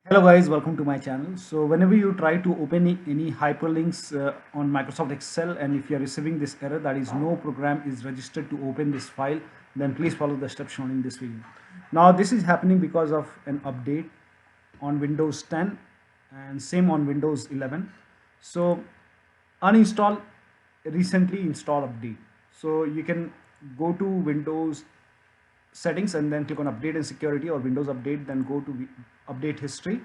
Hello guys, welcome to my channel. So whenever you try to open any hyperlinks on Microsoft Excel, and if you are receiving this error that is no program is registered to open this file, then please follow the steps shown in this video. Now this is happening because of an update on Windows 10 and same on Windows 11. So uninstall recently install update. So you can go to Windows settings and then click on update and security, or Windows update, then go to update history.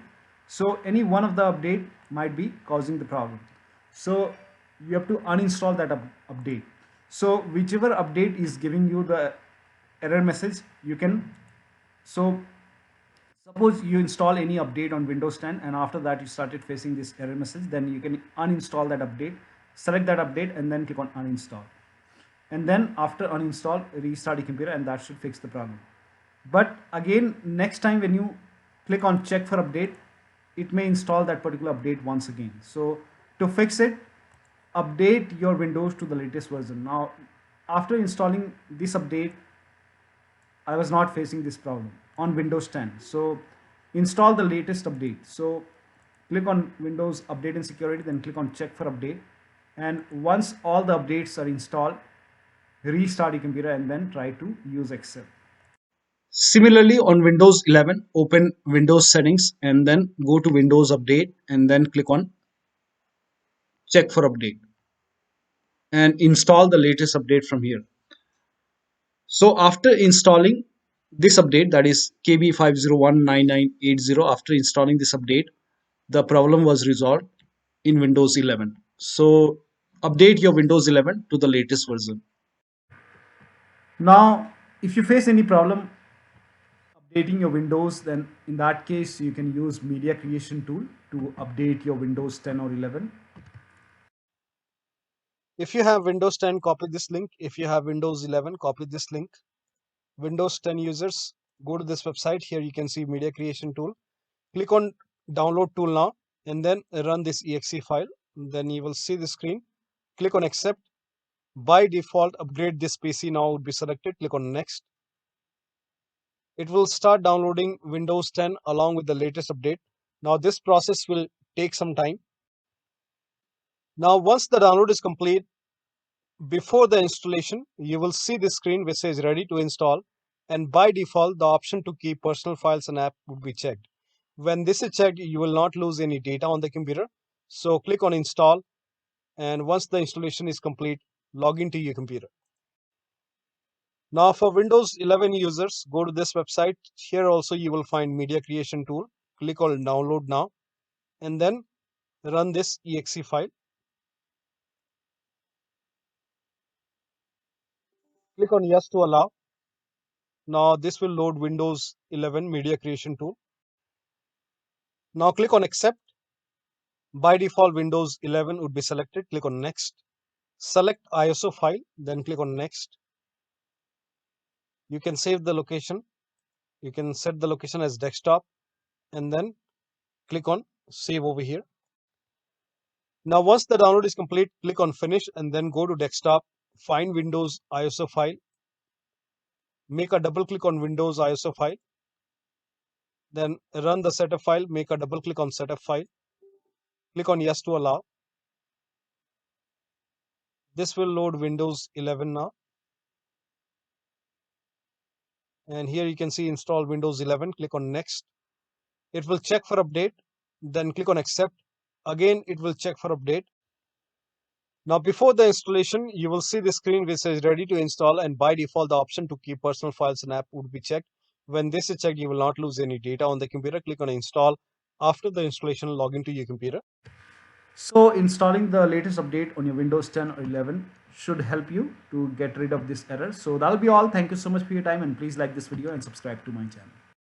So any one of the update might be causing the problem, so you have to uninstall that update. So whichever update is giving you the error message, you can, so suppose you install any update on Windows 10 and after that you started facing this error message, then you can uninstall that update, select that update and then click on uninstall, and then after uninstall restart your computer, and that should fix the problem. But again, next time when you click on check for update, it may install that particular update once again. So to fix it, update your Windows to the latest version. Now after installing this update, I was not facing this problem on Windows 10. So install the latest update. So click on Windows update and security, then click on check for update, and once all the updates are installed, restart your computer and then try to use Excel. Similarly, on Windows 11, open Windows settings and then go to Windows Update and then click on check for update and install the latest update from here. So after installing this update, that is KB5019980, after installing this update, the problem was resolved in Windows 11. So update your Windows 11 to the latest version. Now, if you face any problem updating your Windows, then in that case you can use media creation tool to update your Windows 10 or 11. If you have Windows 10, copy this link. If you have Windows 11, copy this link. Windows 10 users, go to this website. Here you can see media creation tool. Click on download tool now and then run this exe file. Then you will see the screen. Click on accept. By default, upgrade this PC now would be selected. Click on next. It will start downloading Windows 10 along with the latest update. Now this process will take some time. Now once the download is complete, before the installation, you will see this screen which says ready to install, and by default the option to keep personal files and app would be checked. When this is checked, you will not lose any data on the computer. So click on install, and once the installation is complete, log into your computer. Now for Windows 11 users, go to this website. Here also you will find media creation tool. Click on download now and then run this exe file. Click on yes to allow. Now this will load Windows 11 media creation tool. Now click on accept. By default, Windows 11 would be selected. Click on next. Select ISO file, then click on next. You can save the location. You can set the location as desktop and then click on save over here. Now once the download is complete, click on finish and then go to desktop. Find Windows ISO file. Make a double click on Windows ISO file. Then run the setup file. Make a double click on setup file. Click on yes to allow. This will load Windows 11 now. And here you can see install Windows 11. Click on next. It will check for update. Then click on accept. Again, it will check for update. Now before the installation, you will see the screen which says ready to install, and by default the option to keep personal files and app would be checked. When this is checked, you will not lose any data on the computer. Click on install. After the installation, log into your computer. So installing the latest update on your Windows 10 or 11 should help you to get rid of this error. So that'll be all. Thank you so much for your time, and please like this video and subscribe to my channel.